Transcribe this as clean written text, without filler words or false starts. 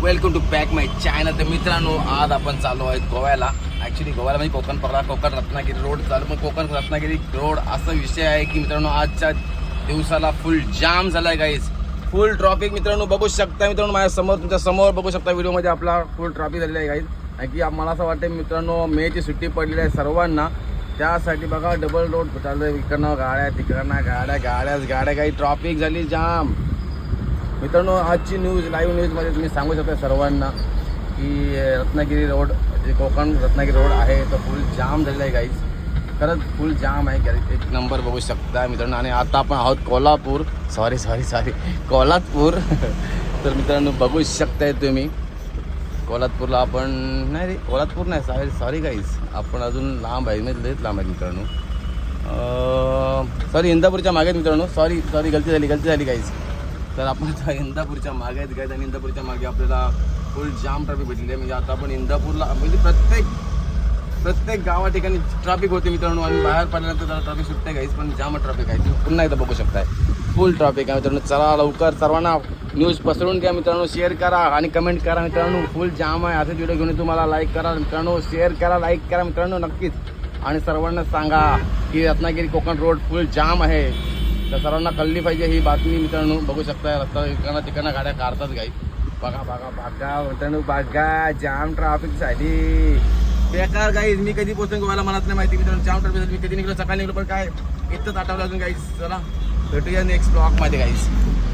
Welcome to back my channel. तर मित्रांनो, आज आपण चालू आहेत गोव्याला. ॲक्च्युली गोव्याला म्हणजे कोकण पडला, कोकण रत्नागिरी रोड चालू. मग कोकण रत्नागिरी रोड असा विषय आहे की मित्रांनो, आजच्या दिवसाला फुल जाम झाला आहे गाईज. फुल ट्रॉफिक मित्रांनो बघू शकता. मित्रांनो माझ्या समोर, तुमच्या समोर बघू शकता व्हिडिओमध्ये आपला फुल ट्रॉफिक झालेला आहे गाईज. आणि की मला असं वाटतं मित्रांनो, मेची सुट्टी पडलेली आहे सर्वांना. त्यासाठी बघा डबल रोड चालू आहे. इकडनं गाड्या, तिकडनं गाड्या काही ट्रॉफिक झाली जाम. मित्रांनो, आजची न्यूज, लाईव्ह न्यूजमध्ये तुम्ही सांगू शकता सर्वांना की रत्नागिरी रोड, जे कोकण रत्नागिरी रोड आहे तो फुल जाम झालेला आहे गाईज. खरंच फुल जाम आहे. एक नंबर बघू शकता मित्रांनो. आणि आता आपण आहोत कोल्हापूर, कोल्हापूर. तर मित्रांनो बघू शकताय तुम्ही, कोल्हापूरला आपण नाही रे, कोल्हापूर नाही, सॉरी गाईज, आपण अजून लांब आहे, म्हणजे लयच लांब आहे मित्रांनो. सॉरी, इंदापूरच्या मागे मित्रांनो. सॉरी गलती झाली गाईज. तर आपण आता इंदापूरच्या मागे आहेत गाईज. आणि इंदापूरच्या मागे आपल्याला फुल जाम ट्रॅफिक भेटलेली आहे. म्हणजे आता आपण इंदापूरला, म्हणजे प्रत्येक गावा ठिकाणी ट्रॅफिक होते मित्रांनो. आणि बाहेर पडल्यानंतर जरा ट्रॅफिक सुटते गाईज, पण जाम ट्रॅफिक आहे. तुम्ही पुन्हा एकदा बघू शकताय, फुल ट्रॅफिक आहे मित्रांनो. चला लवकर सर्वांना न्यूज पसरवून द्या मित्रांनो. शेअर करा आणि कमेंट करा मित्रांनो. फुल जाम आहे. असेच व्हिडिओ घेऊन तुम्हाला लाईक करा मित्रांनो, शेअर करा, लाईक करा मित्रांनो नक्कीच. आणि सर्वांना सांगा की रत्नागिरी कोकण रोड फुल जाम आहे. तर सर्वांना कळली पाहिजे ही बातमी मित्रांनो. बघू शकता रस्ता तिकडनं गाड्या काढतात गाई. बघा मित्रांनो, बघा जाम ट्रॅफिक झाली बेकार गाईज. मी कधी पोहोचून गोव्याला मनात नाही माहिती मित्रांनो. जाम ट्रॅफिक झाली. मी कधी निघलो, सकाळी निघलो, पण काय इथंच आठवलं अजून गाईज. चला भेटूया नेक्स्ट ब्लॉगमध्ये गाईज.